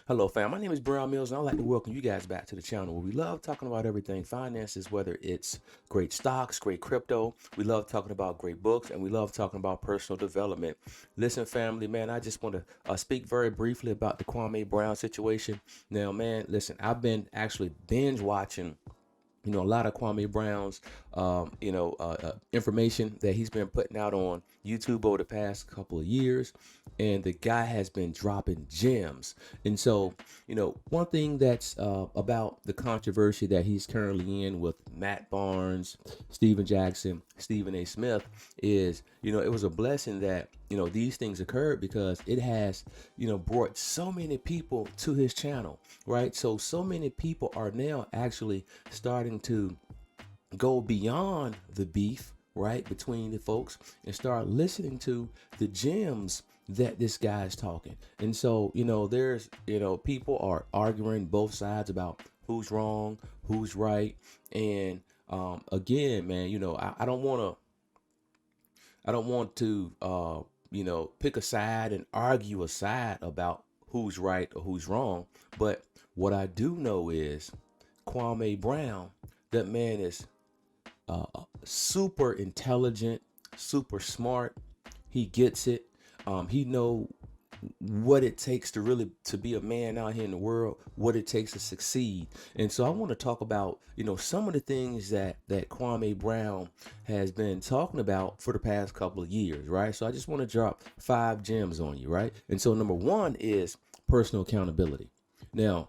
Hello, fam. My name is Brehon and I'd like to welcome you guys back to the channel where we love talking about everything finances, whether it's great stocks, great crypto. We love talking about great books, and we love talking about personal development. Listen, family, man, I just want to speak very briefly about the Kwame Brown situation. Now, man, listen, I've been actually binge watching a lot of Kwame Brown's, information that he's been putting out on YouTube over the past couple of years. And the guy has been dropping gems. And so, one thing that's about the controversy that he's currently in with Matt Barnes, Steven Jackson, Stephen A. Smith is, it was a blessing that, these things occurred because it has, brought so many people to his channel, right? So many people are now actually starting to go beyond the beef, right, between the folks and start listening to the gems that this guy is talking. And so, there's, people are arguing both sides about who's wrong, who's right. And again, man, I don't want to, pick a side and argue a side about who's right or who's wrong. But what I do know is Kwame Brown, that man is super intelligent, super smart. He gets it. He know what it takes to really to be a man out here in the world, what it takes to succeed. And so I want to talk about, some of the things that Kwame Brown has been talking about for the past couple of years, right? So I just want to drop 5 gems on you, right? And so number one is personal accountability. Now,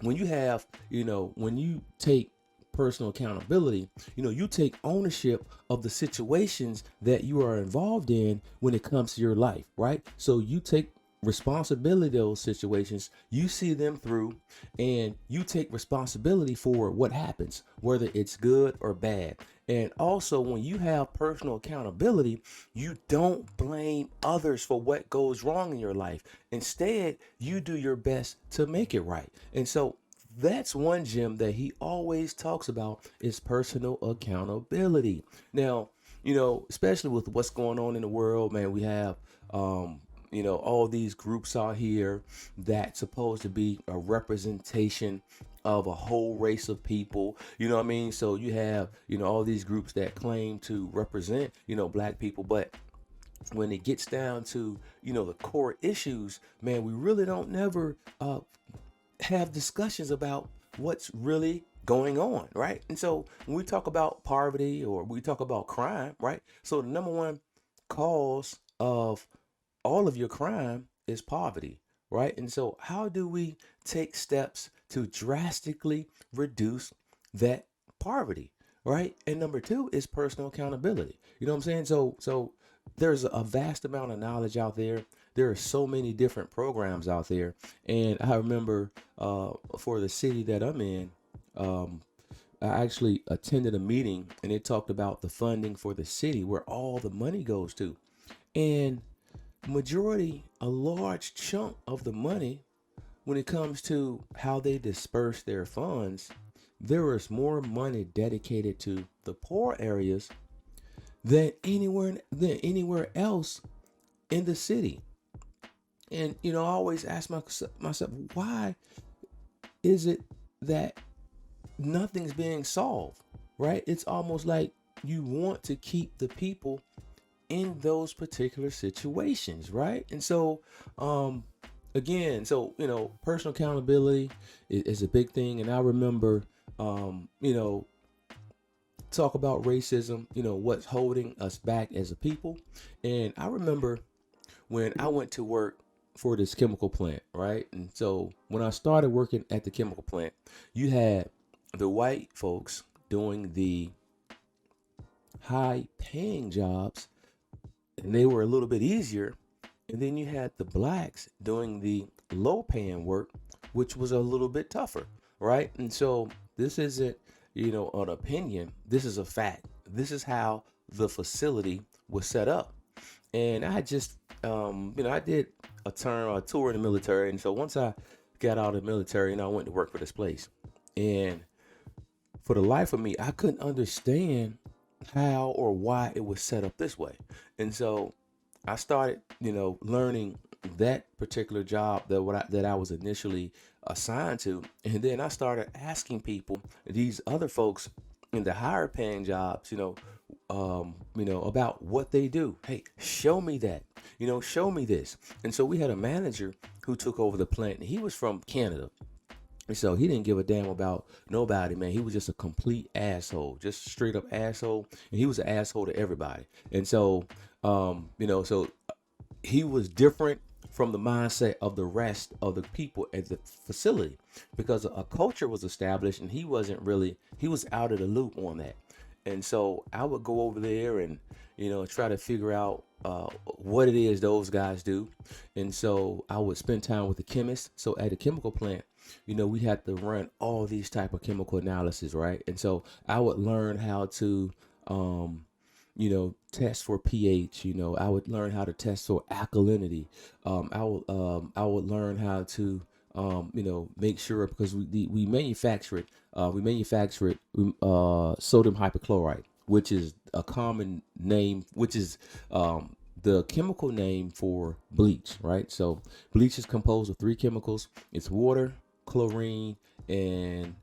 when you have, when you take personal accountability, you take ownership of the situations that you are involved in when it comes to your life, right? So you take responsibility of those situations, you see them through, and you take responsibility for what happens, whether it's good or bad. And also, when you have personal accountability, you don't blame others for what goes wrong in your life. Instead, you do your best to make it right. And so that's one gem that he always talks about is personal accountability. Now, especially with what's going on in the world, man, we have all these groups out here that's supposed to be a representation of a whole race of people. You know what I mean? So you have, all these groups that claim to represent, black people, but when it gets down to, the core issues, man, we really don't never have discussions about what's really going on, right? And so when we talk about poverty or we talk about crime, right? So the number one cause of all of your crime is poverty, right? And so how do we take steps to drastically reduce that poverty, right? And number two is personal accountability. You know what I'm saying? So there's a vast amount of knowledge out there. There are so many different programs out there. And I remember for the city that I'm in, I actually attended a meeting and it talked about the funding for the city where all the money goes to. And a large chunk of the money, when it comes to how they disperse their funds, there is more money dedicated to the poor areas than anywhere else in the city. And I always ask myself, why is it that nothing's being solved, right? It's almost like you want to keep the people in those particular situations, right? And so, again, personal accountability is a big thing. And I remember, talk about racism, what's holding us back as a people. And I remember when I went to work for this chemical plant, right? And so when I started working at the chemical plant, you had the white folks doing the high paying jobs and they were a little bit easier. And then you had the blacks doing the low paying work, which was a little bit tougher, right? And so this isn't, an opinion. This is a fact. This is how the facility was set up. And I just, I did a tour in the military. And so once I got out of the military, I went to work for this place. And for the life of me, I couldn't understand how or why it was set up this way. And so I started, learning that particular job that I was initially assigned to, and then I started asking people, these other folks in the higher paying jobs, about what they do. Hey, show me that. Show me this. And so we had a manager who took over the plant. And he was from Canada. And so he didn't give a damn about nobody, man. He was just a complete asshole, just straight up asshole. And he was an asshole to everybody. And so, so he was different from the mindset of the rest of the people at the facility, because a culture was established and he was out of the loop on that. And so I would go over there and try to figure out what it is those guys do. And so I would spend time with the chemist. So at a chemical plant, we had to run all these type of chemical analysis, right? And so I would learn how to test for pH. I would learn how to test for alkalinity. I would learn how to make sure, because we manufacture it. We manufacture it sodium hypochlorite, which is a common name, which is the chemical name for bleach, right? So bleach is composed of 3 chemicals. It's water, chlorine, and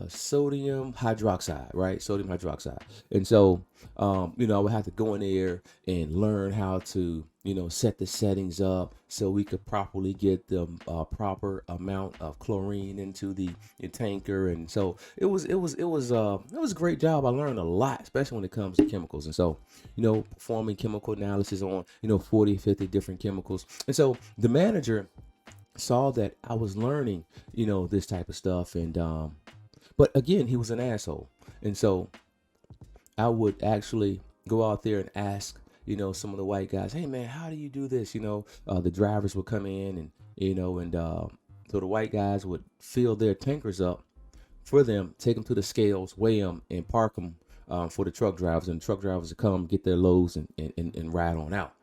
sodium hydroxide, right? Sodium hydroxide. And so, I would have to go in there and learn how to, set the settings up so we could properly get the proper amount of chlorine into the tanker. And so it was a great job. I learned a lot, especially when it comes to chemicals. And so, performing chemical analysis on, 40, 50 different chemicals. And so the manager saw that I was learning, this type of stuff. And, but again, he was an asshole. And so I would actually go out there and ask, some of the white guys, hey man, how do you do this? The drivers would come in and, so the white guys would fill their tankers up for them, take them to the scales, weigh them, and park them for the truck drivers. And the truck drivers would come get their loads and ride on out.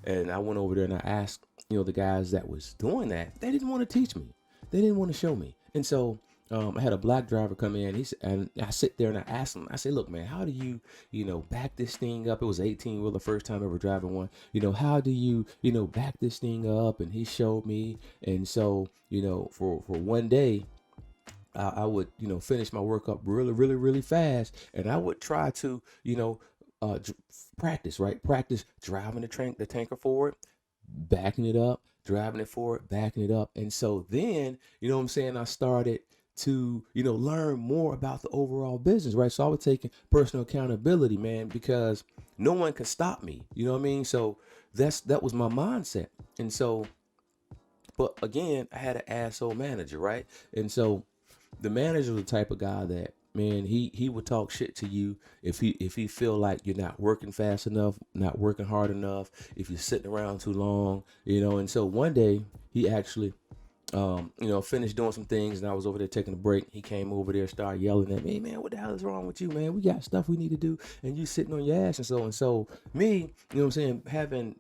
And I went over there and I asked, the guys that was doing that, they didn't want to teach me. They didn't want to show me. And so I had a black driver come in. And I sit there and I asked him, I said, look, man, how do you, back this thing up? It was 18-wheeler, first time ever driving one. How do you, back this thing up? And he showed me. And so, for one day, I would, finish my work up really, really, really fast. And I would try to, practice, right? Practice driving the tanker forward, backing it up, driving it forward, backing it up. And so then, I started to, learn more about the overall business, right? So I was taking personal accountability, man, because no one could stop me. You know what I mean? So that was my mindset. And so, but again, I had an asshole manager, right? And so the manager was the type of guy that, man, he would talk shit to you if he feel like you're not working fast enough, not working hard enough, if you're sitting around too long, And so one day he actually, finished doing some things, and I was over there taking a break. He came over there, started yelling at me, hey, man, what the hell is wrong with you, man? We got stuff we need to do, and you sitting on your ass. And so me, having,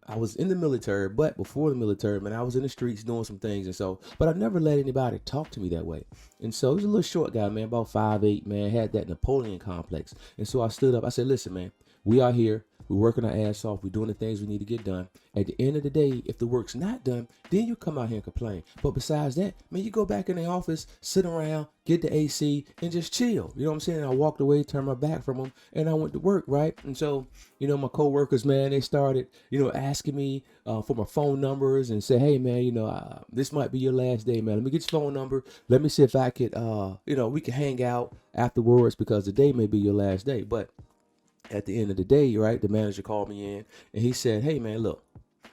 I was in the military, but before the military, man, I was in the streets doing some things. And so, but I never let anybody talk to me that way. And so he was a little short guy, man, about 5'8", man, had that Napoleon complex. And so I stood up, I said, listen, man, we are here. We're working our ass off. We're doing the things we need to get done. At the end of the day, if the work's not done, then you come out here and complain. But besides that, man, you go back in the office, sit around, get the AC, and just chill. You know what I'm saying? I walked away, turned my back from them, and I went to work, right? And so, my coworkers, man, they started, asking me for my phone numbers and say, hey, man, this might be your last day, man. Let me get your phone number. Let me see if I could, we can hang out afterwards, because the day may be your last day. But at the end of the day, right, the manager called me in and he said, hey, man, look,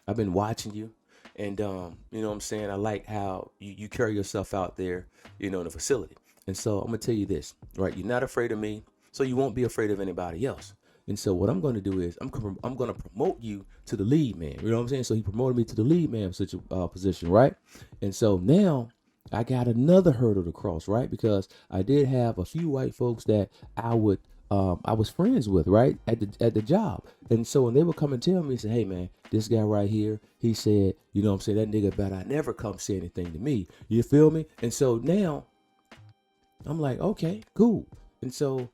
I've been watching you. And, I like how you carry yourself out there, in the facility. And so I'm going to tell you this, right? You're not afraid of me, so you won't be afraid of anybody else. And so what I'm going to do is I'm going to promote you to the lead man. You know what I'm saying? So he promoted me to the lead man position, right? And so now I got another hurdle to cross, right? Because I did have a few white folks that I was friends with, right, at the job. And so when they would come and tell me, say, hey, man, this guy right here, he said, that nigga better never come say anything to me. You feel me? And so now I'm like, okay, cool. And so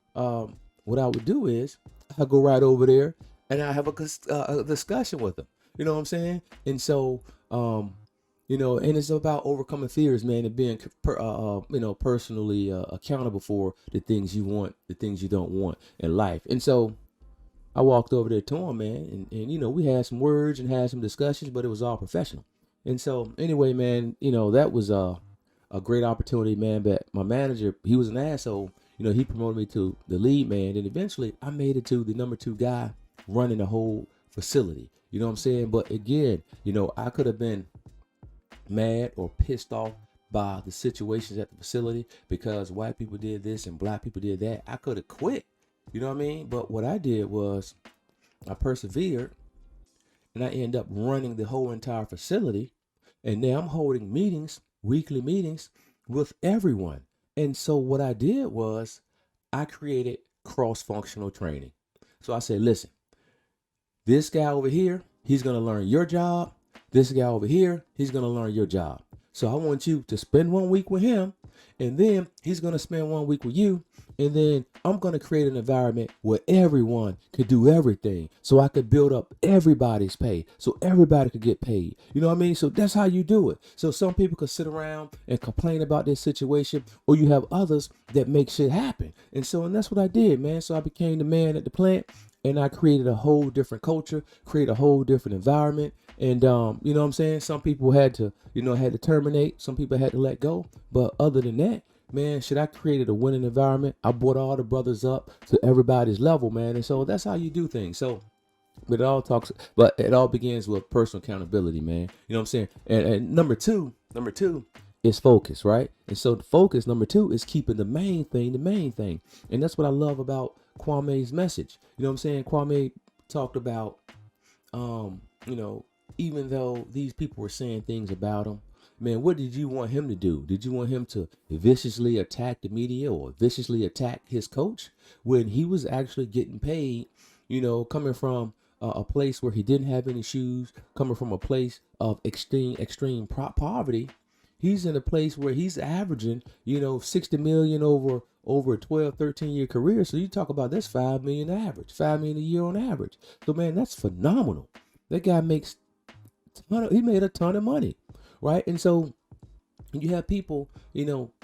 what I would do is I go right over there and I have a discussion with them. You know what I'm saying? And so, and it's about overcoming fears, man, and being, personally accountable for the things you want, the things you don't want in life. And so, I walked over there to him, man, and we had some words and had some discussions, but it was all professional. And so, anyway, man, that was a great opportunity, man. But my manager, he was an asshole. He promoted me to the lead man, and eventually I made it to the number 2 guy running the whole facility. You know what I'm saying? But again, I could have been mad or pissed off by the situations at the facility because white people did this and black people did that. I could have quit. You know what I mean? But what I did was I persevered, and I ended up running the whole entire facility. And now I'm holding meetings, weekly meetings with everyone. And so what I did was I created cross-functional training. So I said, listen, this guy over here, he's going to learn your job. This guy over here, he's going to learn your job. So I want you to spend 1 week with him, and then he's going to spend 1 week with you. And then I'm going to create an environment where everyone could do everything. So I could build up everybody's pay. So everybody could get paid. You know what I mean? So that's how you do it. So some people could sit around and complain about this situation, or you have others that make shit happen. And that's what I did, man. So I became the man at the plant, and I created a whole different culture, created a whole different environment. And you know what I'm saying? Some people had to terminate. Some people had to let go. But other than that, man, I created a winning environment. I brought all the brothers up to everybody's level, man. And so that's how you do things. So but it all begins with personal accountability, man. You know what I'm saying? And number two is focus, right? And so the focus, number 2, is keeping the main thing. And that's what I love about Kwame's message. You know what I'm saying? Kwame talked about, even though these people were saying things about him, man, what did you want him to do? Did you want him to viciously attack the media or viciously attack his coach when he was actually getting paid, coming from a place where he didn't have any shoes, coming from a place of extreme poverty? He's in a place where he's averaging, 60 million over a 12, 13-year career. So you talk about that's 5 million average, 5 million a year on average. So man, that's phenomenal. That guy he made a ton of money, right? And so you have people,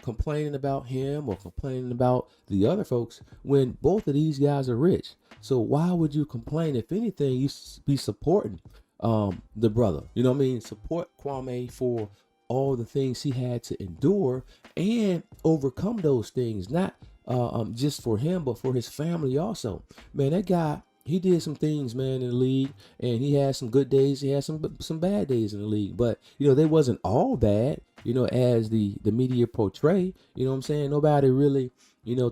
complaining about him or complaining about the other folks when both of these guys are rich. So why would you complain? If anything, you be supporting the brother. You know what I mean? Support Kwame for all the things he had to endure and overcome those things, not just for him, but for his family also. Man, that guy, he did some things, man, in the league, and he had some good days. He had some bad days in the league, but they wasn't all bad, as the media portray. You know what I'm saying? Nobody really,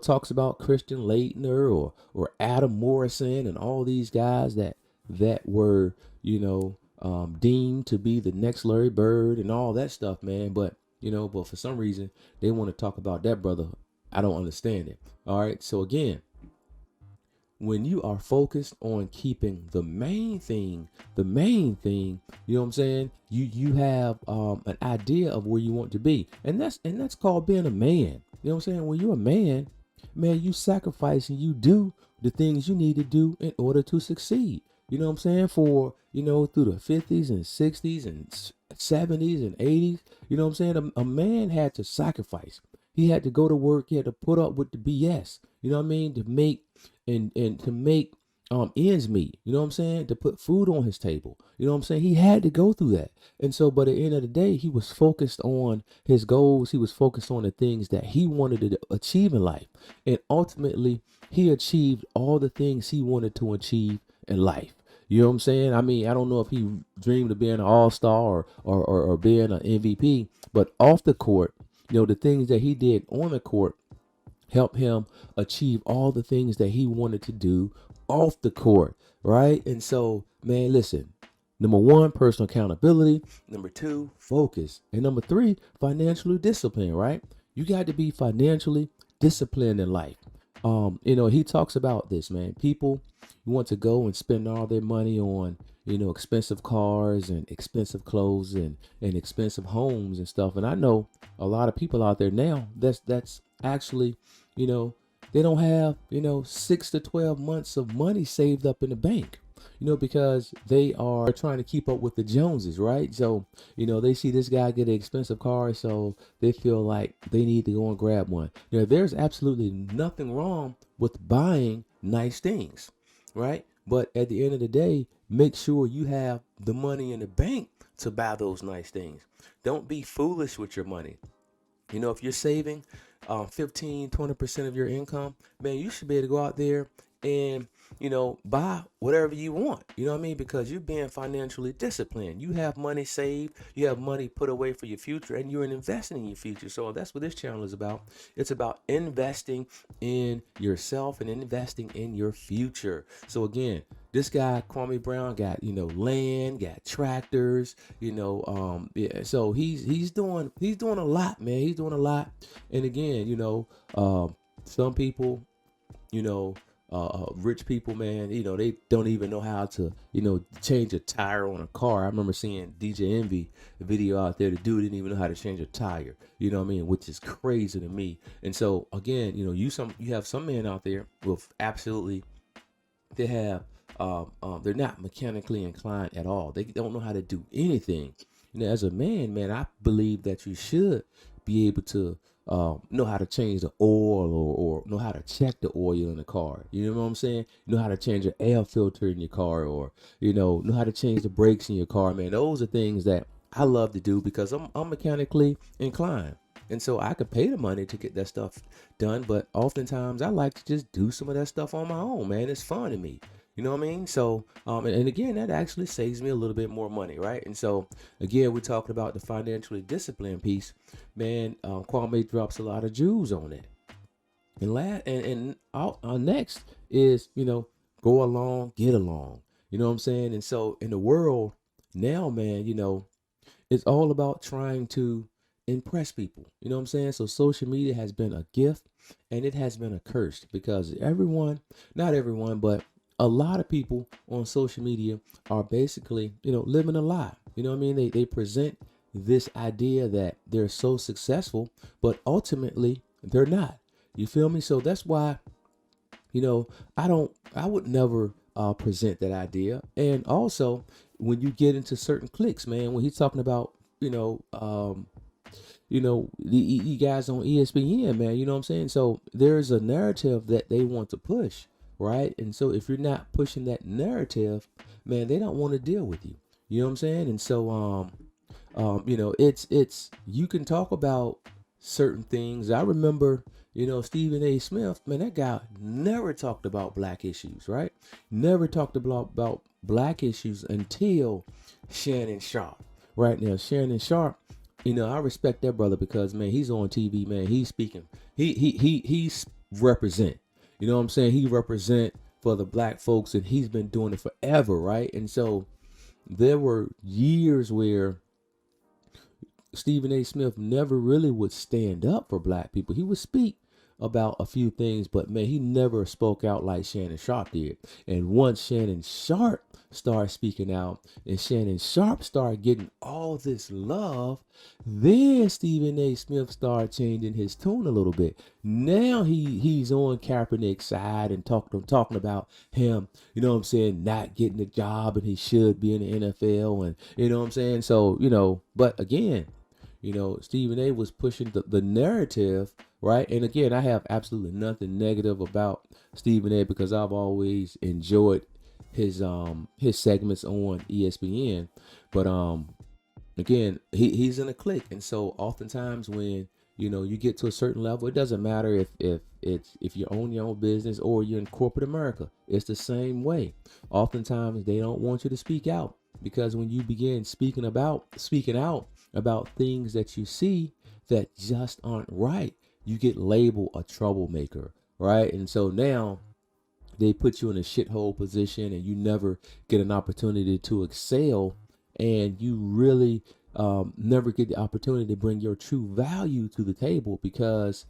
talks about Christian Leitner or Adam Morrison and all these guys that were, deemed to be the next Larry Bird and all that stuff, man. But for some reason they want to talk about that brother. I don't understand it. All right. So again, when you are focused on keeping the main thing, you know what I'm saying? You have an idea of where you want to be. And that's called being a man. You know what I'm saying? When you're a man, you sacrifice and you do the things you need to do in order to succeed. You know what I'm saying? For, through the 50s and 60s and 70s and 80s, you know what I'm saying? A man had to sacrifice. He had to go to work. He had to put up with the BS, you know what I mean? To make and to make ends meet, you know what I'm saying? To put food on his table, you know what I'm saying? He had to go through that. And so, but at the end of the day, he was focused on his goals. He was focused on the things that he wanted to achieve in life. And ultimately, he achieved all the things he wanted to achieve in life. You know what I'm saying? I mean, I don't know if he dreamed of being an all-star or being an MVP, but off the court, the things that he did on the court helped him achieve all the things that he wanted to do off the court, right? And so, man, listen, number 1, personal accountability. Number 2, focus. And number 3, financially disciplined, right? You got to be financially disciplined in life. He talks about this, man. People want to go and spend all their money on, expensive cars and expensive clothes and expensive homes and stuff. And I know a lot of people out there now that's actually, they don't have, 6 to 12 months of money saved up in the bank. because they are trying to keep up with the Joneses, right? So, they see this guy get an expensive car, so they feel like they need to go and grab one. There's absolutely nothing wrong with buying nice things, right? But at the end of the day, make sure you have the money in the bank to buy those nice things. Don't be foolish with your money. If you're saving 15, 20% of your income, man, you should be able to go out there and, buy whatever you want. You know what I mean? Because you're being financially disciplined. You have money saved, you have money put away for your future, and you're investing in your future. So that's what this channel is about. It's about investing in yourself and investing in your future. So again, this guy Kwame Brown got land, got tractors, yeah. So he's doing a lot, man. He's doing a lot, and again, some people, rich people, man, they don't even know how to, change a tire on a car. I remember seeing DJ Envy video out there. The dude didn't even know how to change a tire. You know what I mean? Which is crazy to me. And so again, you have some men out there with absolutely, they have they're not mechanically inclined at all. They don't know how to do anything. As a man, I believe that you should be able to know how to change the oil, or know how to check the oil in the car. You know what I'm saying? Know how to change your air filter in your car, or know how to change the brakes in your car, man. Those are things that I love to do because I'm mechanically inclined. And so I could pay the money to get that stuff done, but oftentimes I like to just do some of that stuff on my own, man. It's fun to me. You know what I mean? So, and again, that actually saves me a little bit more money, right? And so, again, we're talking about the financially disciplined piece. Man, Kwame drops a lot of jewels on it. And next is, go along, get along. You know what I'm saying? And so, in the world now, man, it's all about trying to impress people. You know what I'm saying? So social media has been a gift and it has been a curse because not everyone, but a lot of people on social media are basically, living a lie. You know what I mean? They present this idea that they're so successful, but ultimately they're not. You feel me? So that's why, I would never present that idea. And also, when you get into certain cliques, man, when he's talking about, the guys on ESPN, man, you know what I'm saying? So there's a narrative that they want to push, right? And so if you're not pushing that narrative, man, they don't want to deal with you. You know what I'm saying? And so, it's you can talk about certain things. I remember, Stephen A. Smith, man, that guy never talked about black issues, right? Never talked about black issues until Shannon Sharp. Right now, Shannon Sharp, I respect that brother because, man, he's on TV, man. He's speaking. He's represent. You know what I'm saying? He represent for the black folks, and he's been doing it forever, right? And so there were years where Stephen A. Smith never really would stand up for black people. He would speak about a few things, but man, he never spoke out like Shannon Sharp did. And once Shannon Sharp started speaking out and Shannon Sharp started getting all this love, then Stephen A. Smith started changing his tune a little bit. Now he's on Kaepernick's side and talking about him, you know what I'm saying, not getting a job and he should be in the NFL, and you know what I'm saying? So, but again, Stephen A. was pushing the narrative, right? And again, I have absolutely nothing negative about Stephen A. because I've always enjoyed his segments on ESPN. But again, he's in a clique, and so oftentimes when you get to a certain level, it doesn't matter if you own your own business or you're in corporate America. It's the same way. Oftentimes they don't want you to speak out because when you begin speaking out about things that you see that just aren't right, you get labeled a troublemaker, right? And so now they put you in a shithole position and you never get an opportunity to excel, and you really never get the opportunity to bring your true value to the table because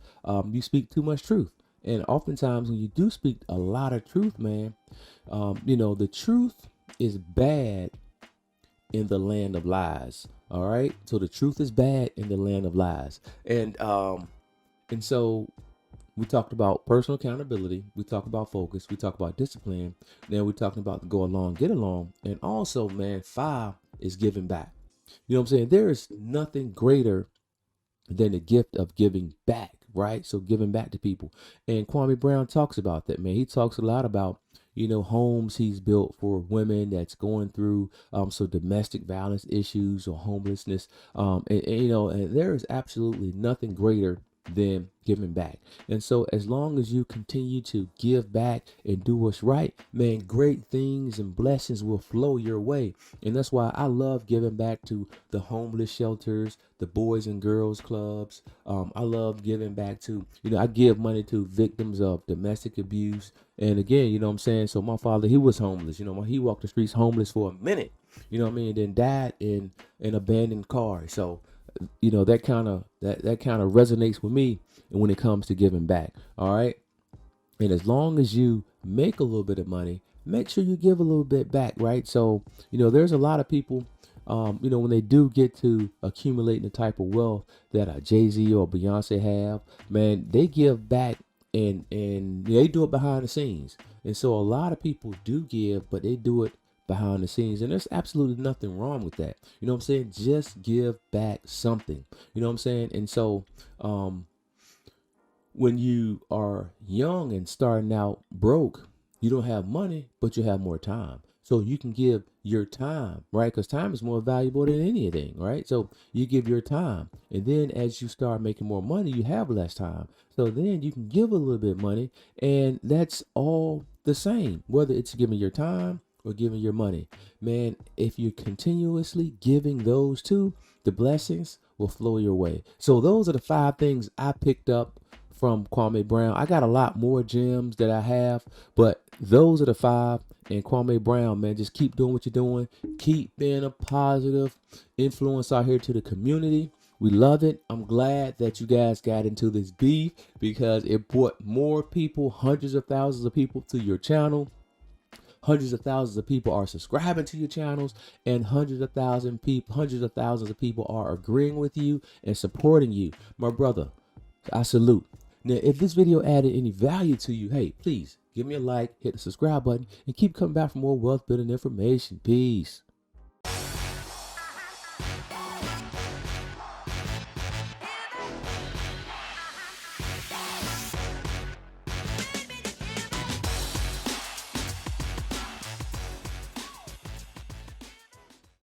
you speak too much truth. And oftentimes when you do speak a lot of truth, man, the truth is bad in the land of lies. All right. So the truth is bad in the land of lies. And so We talked about personal accountability. We talked about focus. We talked about discipline. Then we're talking about the go along, get along. And also, man, 5 is giving back. You know what I'm saying? There is nothing greater than the gift of giving back, right? So giving back to people. And Kwame Brown talks about that, man. He talks a lot about, homes he's built for women that's going through so domestic violence issues or homelessness. And there is absolutely nothing greater than giving back. And so as long as you continue to give back and do what's right, man, great things and blessings will flow your way. And that's why I love giving back to the homeless shelters, the boys and girls clubs. I love giving back to, I give money to victims of domestic abuse. And again, you know what I'm saying? So my father, he was homeless. He walked the streets homeless for a minute, then died in an abandoned car. So that kind of resonates with me when it comes to giving back. All right. And as long as you make a little bit of money, make sure you give a little bit back, right? So, there's a lot of people, when they do get to accumulating the type of wealth that a Jay-Z or Beyonce have, man, they give back and they do it behind the scenes. And so a lot of people do give, but they do it behind the scenes. And there's absolutely nothing wrong with that. You know what I'm saying? Just give back something. You know what I'm saying? And so, when you are young and starting out broke, you don't have money, but you have more time. So you can give your time, right? Because time is more valuable than anything, right? So you give your time. And then as you start making more money, you have less time. So then you can give a little bit of money, and that's all the same, whether it's giving your time or giving your money. Man, if you're continuously giving those two, the blessings will flow your way. So those are the 5 things I picked up from Kwame Brown. I got a lot more gems that I have, but those are the 5. And Kwame Brown, man, just keep doing what you're doing. Keep being a positive influence out here to the community. We love it. I'm glad that you guys got into this beef because it brought more people, hundreds of thousands of people to your channel. Hundreds of thousands of people are subscribing to your channels, and hundreds of thousands of people are agreeing with you and supporting you. My brother, I salute. Now, if this video added any value to you, hey, please give me a like, hit the subscribe button, and keep coming back for more wealth building information. Peace.